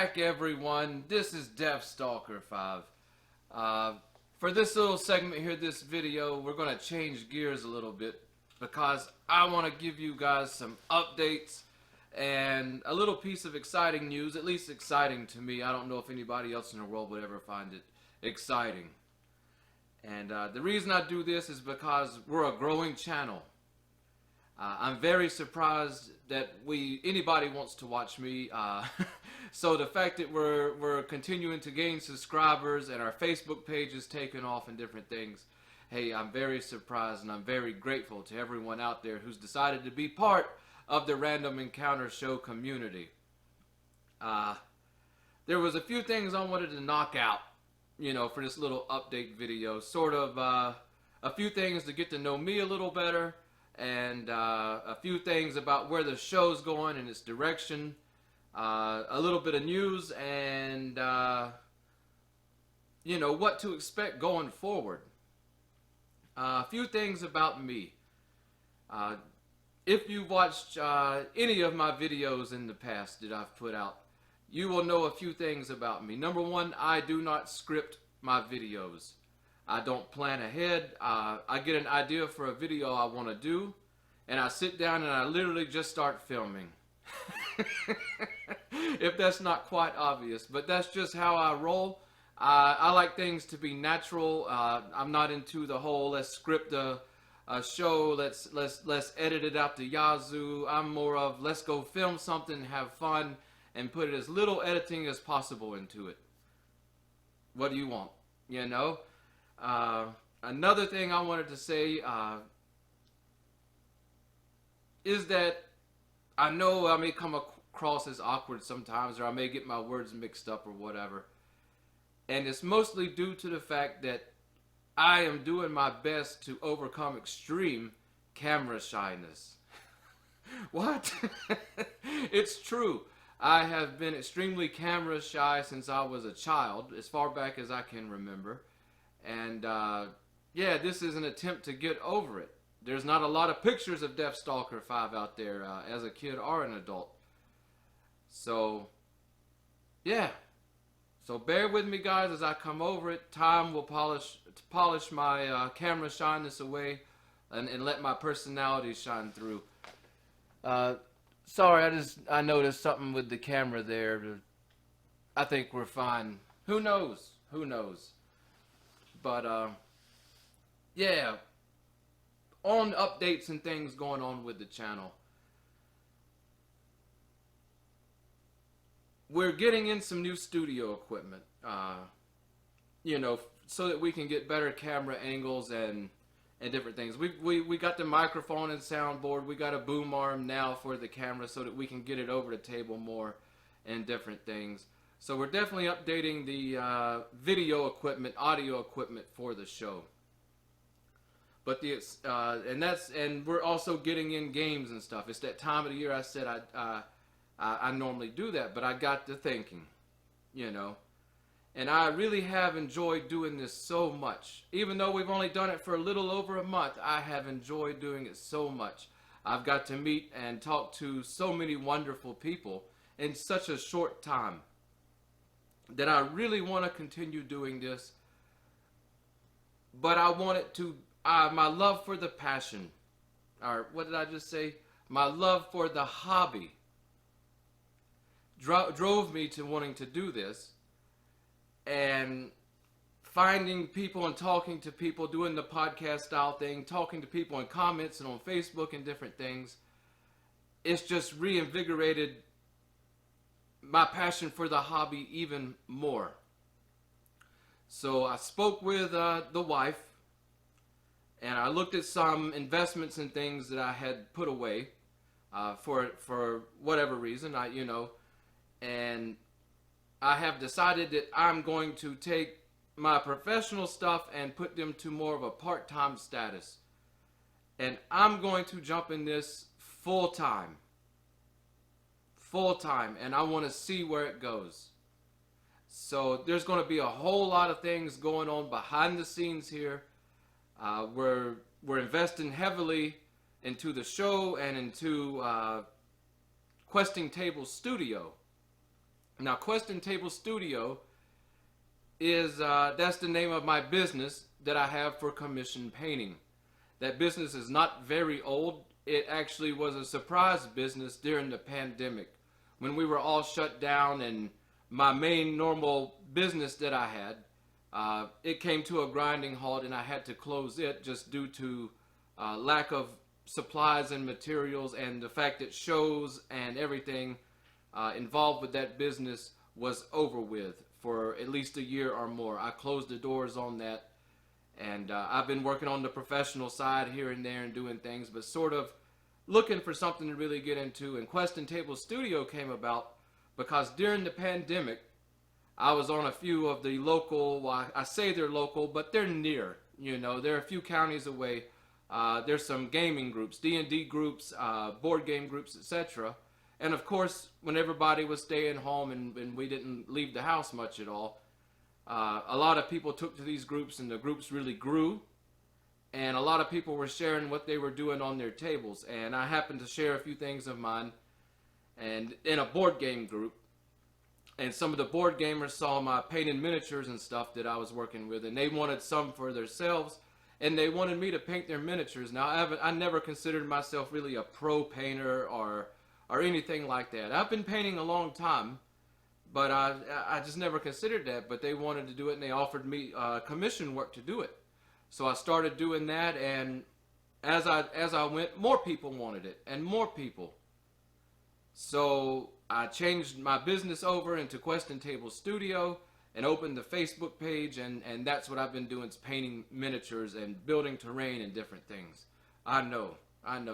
back, everyone. This is DeathStalker V. For this little segment here, this video, we're going to change gears a little bit because I want to give you guys some updates and a little piece of exciting news, at least exciting to me. I don't know if anybody else in the world would ever find it exciting. And the reason I do this is because we're a growing channel. I'm very surprised that anybody wants to watch me. So the fact that we're continuing to gain subscribers and our Facebook page is taking off and different things, hey, I'm very surprised and I'm very grateful to everyone out there who's decided to be part of the Random Encounter Show community. There was a few things I wanted to knock out, for this little update video. Sort of a few things to get to know me a little better, and a few things about where the show's going and its direction, a little bit of news, and what to expect going forward. A few things about me. If you've watched any of my videos in the past that I've put out, you will know a few things about me. Number one, I do not script my videos. I don't plan ahead. I get an idea for a video I want to do, and I sit down and I literally just start filming. If that's not quite obvious, but that's just how I roll. I like things to be natural. I'm not into the whole let's script a show, let's edit it out to yazoo. I'm more of let's go film something, have fun, and put as little editing as possible into it. What do you want? Another thing I wanted to say is that I know I may come across as awkward sometimes, or I may get my words mixed up or whatever. And it's mostly due to the fact that I am doing my best to overcome extreme camera shyness. What? It's true. I have been extremely camera shy since I was a child, as far back as I can remember. And yeah, this is an attempt to get over it. There's not a lot of pictures of DeathStalker V out there as a kid or an adult. So, yeah. So bear with me, guys, as I come over it. Time will polish my camera shyness away and let my personality shine through. Sorry, I noticed something with the camera there. I think we're fine. Who knows? Who knows? But, yeah. On updates and things going on with the channel. We're getting in some new studio equipment, so that we can get better camera angles and different things. We got the microphone and soundboard. We got a boom arm now for the camera so that we can get it over the table more and different things. So we're definitely updating the video equipment, audio equipment for the show. But and we're also getting in games and stuff. It's that time of the year I said I normally do that, but I got to thinking, and I really have enjoyed doing this so much. Even though we've only done it for a little over a month, I have enjoyed doing it so much. I've got to meet and talk to so many wonderful people in such a short time that I really want to continue doing this. But I want it to, my love for the passion, or what did I just say? My love for the hobby drove me to wanting to do this, and finding people and talking to people, doing the podcast style thing, talking to people in comments and on Facebook and different things. It's just reinvigorated my passion for the hobby even more. So I spoke with the wife, and I looked at some investments and things that I had put away for whatever reason, and I have decided that I'm going to take my professional stuff and put them to more of a part-time status. And I'm going to jump in this full-time. Full-time. And I want to see where it goes. So there's going to be a whole lot of things going on behind the scenes here. We're investing heavily into the show and into Questing Table Studio. Now, Question Table Studio is that's the name of my business that I have for commission painting. That business is not very old. It actually was a surprise business during the pandemic when we were all shut down, and my main normal business that I had, it came to a grinding halt, and I had to close it just due to lack of supplies and materials, and the fact that shows and everything involved with that business was over with for at least a year or more. I closed the doors on that, and I've been working on the professional side here and there and doing things, but sort of looking for something to really get into. And Question Table Studio came about because during the pandemic, I was on a few of the local, well, I say they're local, but they're near. You know, they're a few counties away. There's some gaming groups, D&D groups, board game groups, etc. And of course, when everybody was staying home and we didn't leave the house much at all, a lot of people took to these groups, and the groups really grew. And a lot of people were sharing what they were doing on their tables. And I happened to share a few things of mine and in a board game group. And some of the board gamers saw my painted miniatures and stuff that I was working with, and they wanted some for themselves, and they wanted me to paint their miniatures. Now, I never considered myself really a pro painter or anything like that. I've been painting a long time, but I just never considered that. But they wanted to do it, and they offered me commission work to do it. So I started doing that, and as I went, more people wanted it, and more people. So I changed my business over into Question Table Studio and opened the Facebook page, and that's what I've been doing, is painting miniatures and building terrain and different things. I know.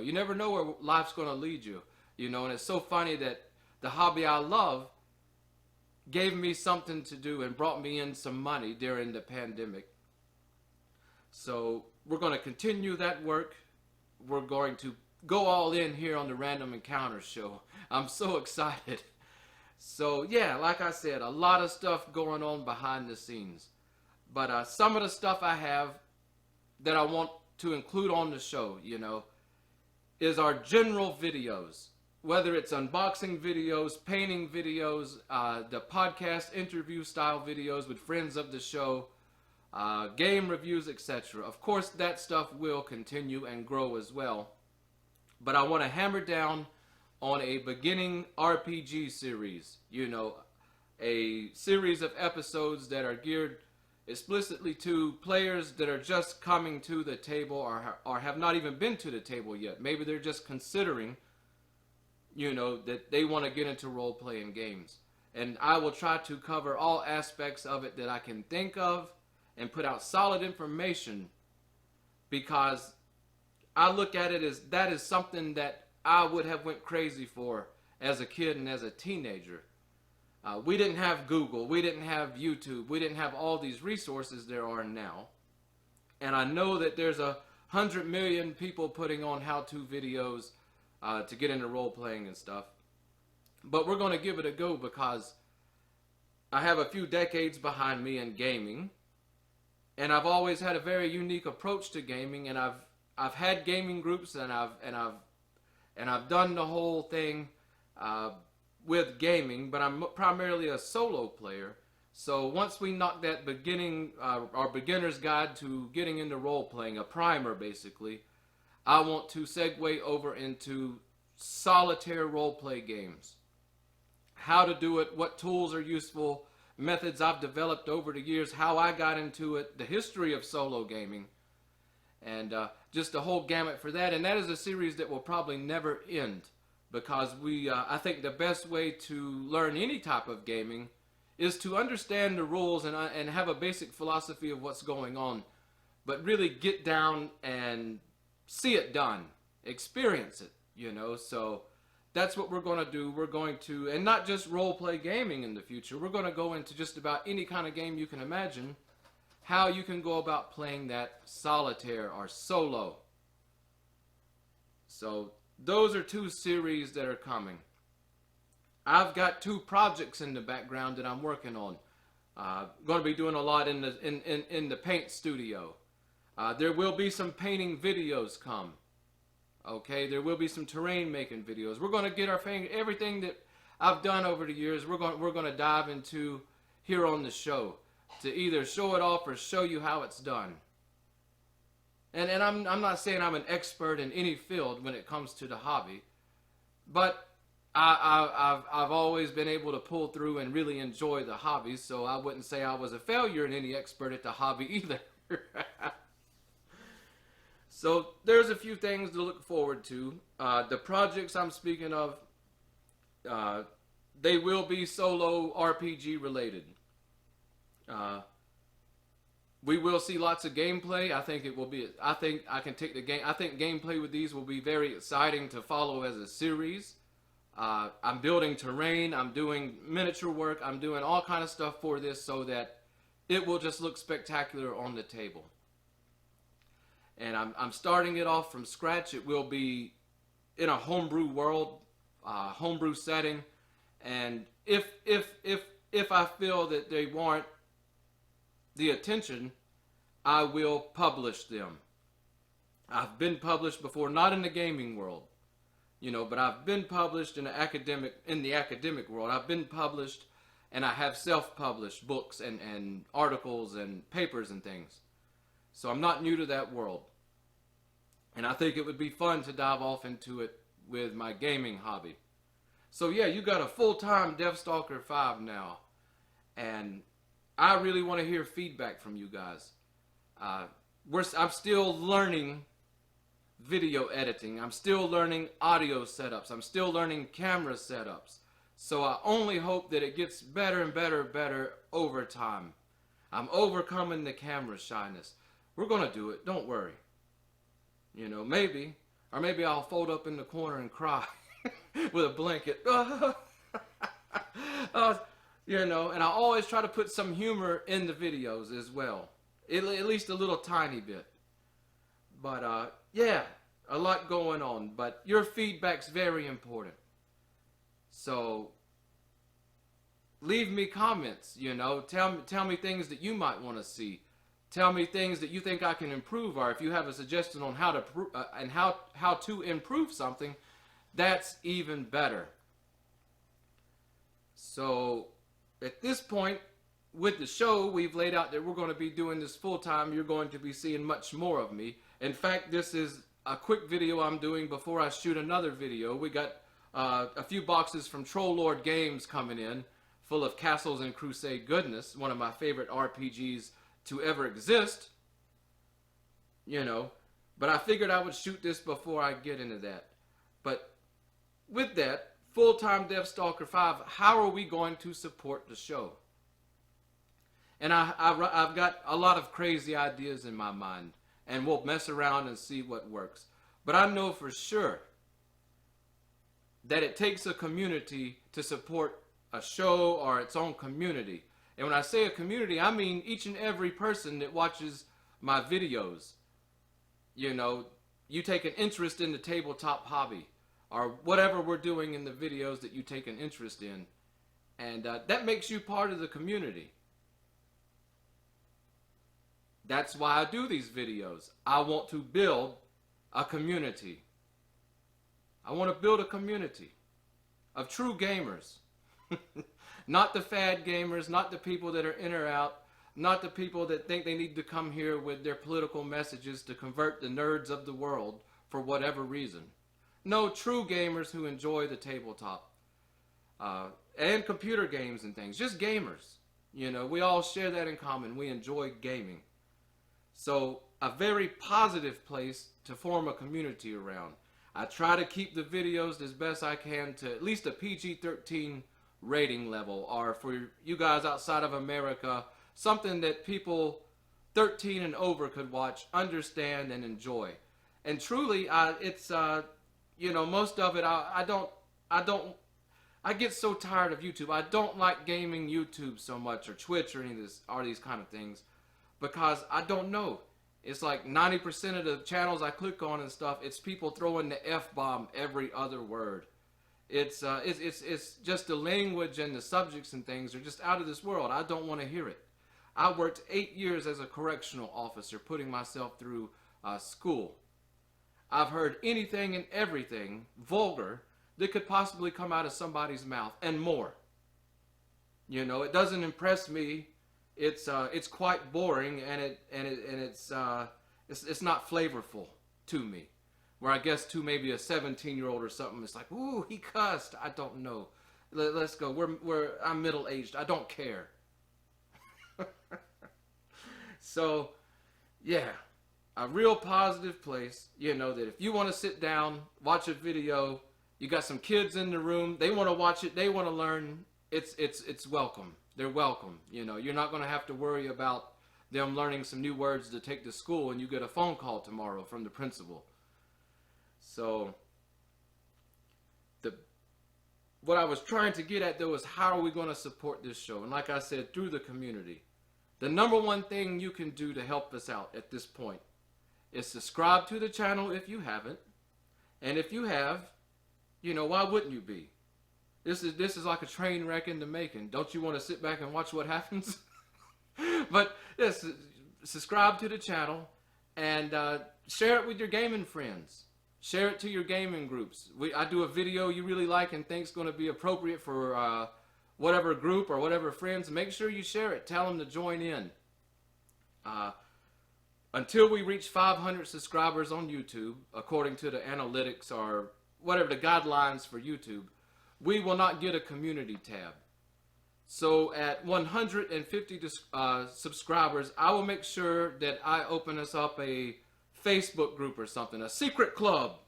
You never know where life's going to lead you, you know, and it's so funny that the hobby I love gave me something to do and brought me in some money during the pandemic. So we're going to continue that work. We're going to go all in here on the Random Encounters show. I'm so excited. So yeah, like I said, a lot of stuff going on behind the scenes. But some of the stuff I have that I want to include on the show, you know, is our general videos. Whether it's unboxing videos, painting videos, the podcast interview style videos with friends of the show, game reviews, etc. Of course, that stuff will continue and grow as well. But I want to hammer down on a beginning RPG series, you know, a series of episodes that are geared explicitly to players that are just coming to the table or have not even been to the table yet. Maybe they're just considering, you know, that they want to get into role-playing games. And I will try to cover all aspects of it that I can think of and put out solid information, because I look at it as that is something that I would have went crazy for as a kid and as a teenager. We didn't have Google, we didn't have YouTube, we didn't have all these resources there are now. And I know that there's 100 million people putting on how-to videos to get into role-playing and stuff. But we're going to give it a go, because I have a few decades behind me in gaming. And I've always had a very unique approach to gaming, and I've had gaming groups, and I've done the whole thing with gaming, but I'm primarily a solo player. So once we knock that beginning, our beginner's guide to getting into role playing, a primer basically, I want to segue over into solitaire role play games. How to do it, what tools are useful, methods I've developed over the years, how I got into it, the history of solo gaming, and just the whole gamut for that. And that is a series that will probably never end, because I think the best way to learn any type of gaming is to understand the rules and have a basic philosophy of what's going on, but really get down and see it done, experience it, you know. So that's what we're going to do. We're going to, and not just role play gaming in the future, we're going to go into just about any kind of game you can imagine, how you can go about playing that solitaire or solo. So those are two series that are coming. I've got two projects in the background that I'm working on. Going to be doing a lot in the paint studio. There will be some painting videos come. Okay, there will be some terrain making videos. We're going to get everything that I've done over the years, we're going to dive into here on the show to either show it off or show you how it's done. And I'm not saying I'm an expert in any field when it comes to the hobby, but I've always been able to pull through and really enjoy the hobby, so I wouldn't say I was a failure and any expert at the hobby either. So there's a few things to look forward to. The projects I'm speaking of, they will be solo RPG related. We will see lots of gameplay. I think it will be. I think I can take the game. I think gameplay with these will be very exciting to follow as a series. I'm building terrain. I'm doing miniature work. I'm doing all kind of stuff for this so that it will just look spectacular on the table. And I'm starting it off from scratch. It will be in a homebrew world, homebrew setting, and if I feel that they warrant the attention, I will publish them. I've been published before, not in the gaming world, but I've been published in the academic world. I've been published, and I have self-published books and articles and papers and things. So I'm not new to that world. And I think it would be fun to dive off into it with my gaming hobby. So yeah, you got a full-time DeathStalker 5 now. And I really want to hear feedback from you guys. I'm still learning video editing. I'm still learning audio setups. I'm still learning camera setups. So I only hope that it gets better and better over time. I'm overcoming the camera shyness. We're going to do it. Don't worry. Maybe. Or maybe I'll fold up in the corner and cry with a blanket. And I always try to put some humor in the videos as well. At least a little tiny bit. But, yeah, a lot going on. But your feedback's very important. So, leave me comments, Tell me things that you might want to see. Tell me things that you think I can improve, or if you have a suggestion on how to how to improve something, that's even better. So, at this point, with the show, we've laid out that we're going to be doing this full time. You're going to be seeing much more of me. In fact, this is a quick video I'm doing before I shoot another video. We got a few boxes from Troll Lord Games coming in, full of Castles and Crusade goodness, one of my favorite RPGs to ever exist. But I figured I would shoot this before I get into that. But with that, full-time DeathStalker 5, how are we going to support the show? And I've got a lot of crazy ideas in my mind, and we'll mess around and see what works. But I know for sure that it takes a community to support a show or its own community. And when I say a community, I mean each and every person that watches my videos. You take an interest in the tabletop hobby, or whatever we're doing in the videos that you take an interest in. And that makes you part of the community. That's why I do these videos. I want to build a community. I want to build a community of true gamers. Not the fad gamers, not the people that are in or out, not the people that think they need to come here with their political messages to convert the nerds of the world for whatever reason. No, true gamers who enjoy the tabletop and computer games and things. Just gamers. We all share that in common. We enjoy gaming. So a very positive place to form a community around. I try to keep the videos as best I can to at least a PG-13 rating level, or for you guys outside of America, something that people 13 and over could watch, understand, and enjoy. And truly, it's most of it I get so tired of YouTube. I don't like gaming YouTube so much, or Twitch, or any of this, or these kind of things, because I don't know. It's like 90% of the channels I click on and stuff, it's people throwing the F-bomb every other word. It's just the language and the subjects and things are just out of this world. I don't want to hear it. I worked 8 years as a correctional officer, putting myself through school. I've heard anything and everything vulgar that could possibly come out of somebody's mouth, and more. You know, it doesn't impress me. It's quite boring, and it's not flavorful to me. Where I guess to maybe a 17-year-old or something, it's like, ooh, he cussed. I don't know. Let's go. I'm middle aged. I don't care. So, yeah, a real positive place. You know that if you want to sit down, watch a video, you got some kids in the room, they want to watch it, they want to learn. It's welcome. They're welcome. You know, you're not going to have to worry about them learning some new words to take to school, and you get a phone call tomorrow from the principal. So, what I was trying to get at though is how are we going to support this show? And like I said, through the community. The number one thing you can do to help us out at this point is subscribe to the channel if you haven't. And if you have, you know, why wouldn't you be? This is like a train wreck in the making. Don't you want to sit back and watch what happens? But yes, subscribe to the channel and share it with your gaming friends. Share it to your gaming groups. I do a video you really like and think's going to be appropriate for whatever group or whatever friends. Make sure you share it. Tell them to join in. Until we reach 500 subscribers on YouTube, according to the analytics or whatever the guidelines for YouTube, we will not get a community tab. So at 150 subscribers, I will make sure that I open us up a Facebook group or something, a secret club,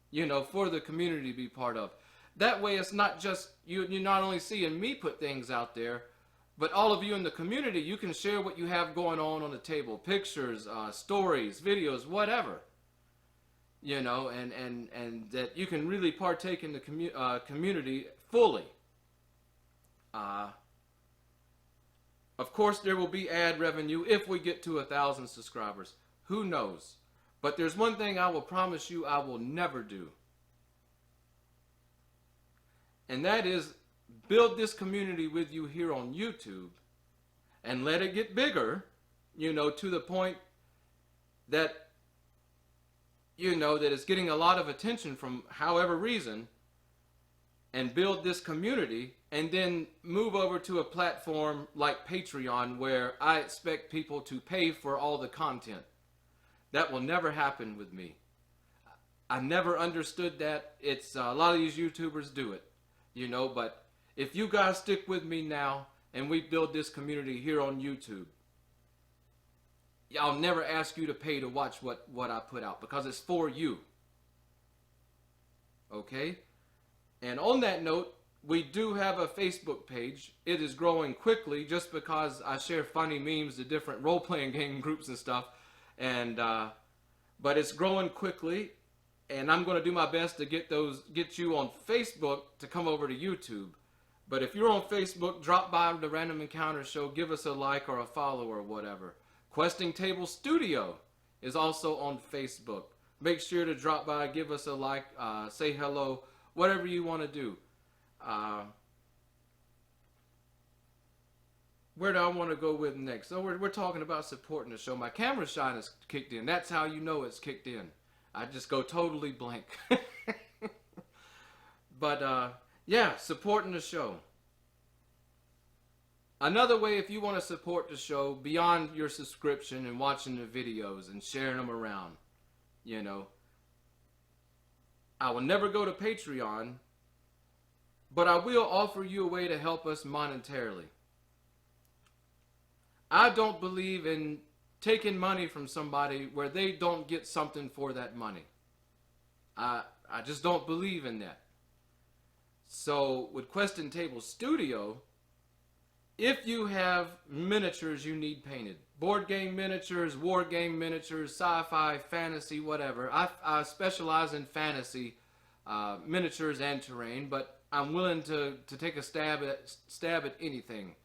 you know, for the community to be part of. That way it's not just, you're not only seeing me put things out there, but all of you in the community, you can share what you have going on the table. Pictures, stories, videos, whatever. You know, and that you can really partake in the community fully. Of course, there will be ad revenue if we get to 1,000 subscribers. Who knows? But there's one thing I will promise you I will never do. And that is build this community with you here on YouTube and let it get bigger, you know, to the point that, you know, that it's getting a lot of attention from however reason, and build this community and then move over to a platform like Patreon where I expect people to pay for all the content. That will never happen with me. I never understood that. It's a lot of these YouTubers do it, you know, but if you guys stick with me now and we build this community here on YouTube, I'll never ask you to pay to watch what I put out because it's for you. Okay? And on that note, we do have a Facebook page. It is growing quickly just because I share funny memes to different role-playing game groups and stuff. And but it's growing quickly, and I'm going to do my best to get you on Facebook to come over to YouTube. But if you're on Facebook, drop by the Random Encounter Show, give us a like or a follow or whatever. Questing Table Studio is also on Facebook. Make sure to drop by, give us a like, say hello, whatever you want to do. Where do I want to go with next? So we're talking about supporting the show. My camera shine is kicked in. That's how you know it's kicked in. I just go totally blank. But yeah, supporting the show. Another way, if you want to support the show beyond your subscription and watching the videos and sharing them around, you know, I will never go to Patreon, but I will offer you a way to help us monetarily. I don't believe in taking money from somebody where they don't get something for that money. I just don't believe in that. So with Questing Table Studio, if you have miniatures you need painted, board game miniatures, war game miniatures, sci-fi, fantasy, whatever. I specialize in fantasy miniatures and terrain, but I'm willing to take a stab at anything.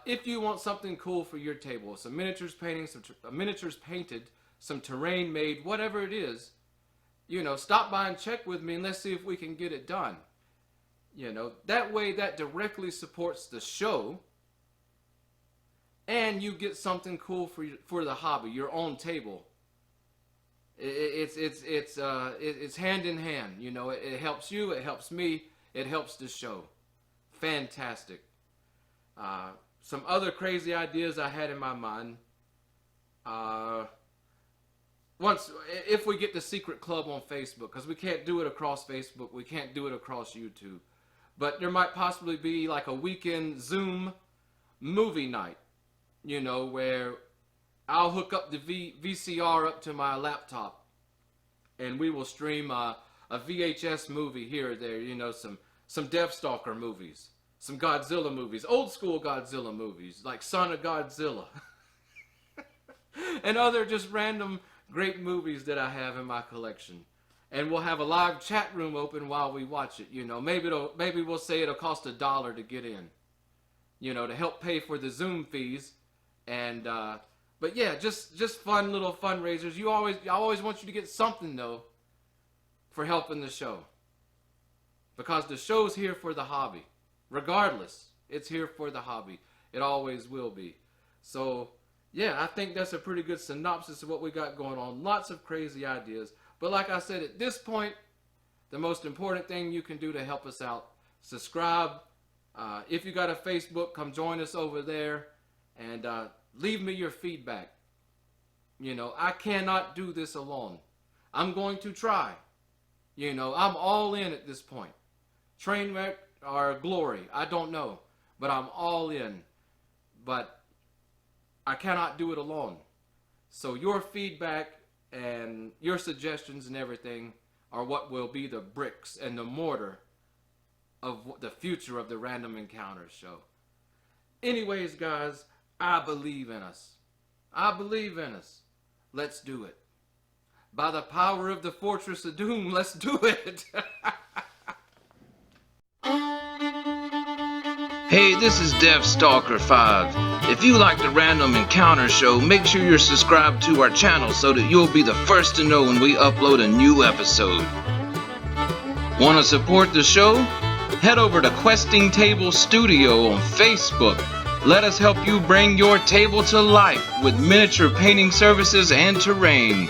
If you want something cool for your table, some miniatures painting, miniatures painted, some terrain made, whatever it is, you know, stop by and check with me and let's see if we can get it done. You know, that way that directly supports the show, and you get something cool for the hobby, your own table. It's hand in hand. You know, it helps you, it helps me, it helps the show. Fantastic. Some other crazy ideas I had in my mind. If we get the secret club on Facebook, because we can't do it across Facebook, we can't do it across YouTube, but there might possibly be like a weekend Zoom movie night, you know, where I'll hook up the VCR up to my laptop, and we will stream a VHS movie here or there, you know, some DeathStalker movies, some Godzilla movies, old school Godzilla movies, like Son of Godzilla, and other just random great movies that I have in my collection. And we'll have a live chat room open while we watch it, you know. Maybe we'll say it'll cost $1 to get in, you know, to help pay for the Zoom fees. And but yeah, just fun little fundraisers. I always want you to get something though for helping the show, because the show's here for the hobby. Regardless, it's here for the hobby. It always will be. So yeah, I think that's a pretty good synopsis of what we got going on. Lots of crazy ideas. But like I said, at this point, the most important thing you can do to help us out, subscribe. If you got a Facebook, come join us over there and leave me your feedback. You know, I cannot do this alone. I'm going to try. You know, I'm all in at this point. Trainwreck or glory, I don't know. But I'm all in. But I cannot do it alone. So your feedback and your suggestions and everything are what will be the bricks and the mortar of the future of the Random Encounters show. Anyways, guys, I believe in us. I believe in us. Let's do it. By the power of the Fortress of Doom, let's do it. Hey, this is DeathStalker V. If you like the Random Encounter show, make sure you're subscribed to our channel so that you'll be the first to know when we upload a new episode. Want to support the show? Head over to Questing Table Studio on Facebook. Let us help you bring your table to life with miniature painting services and terrain.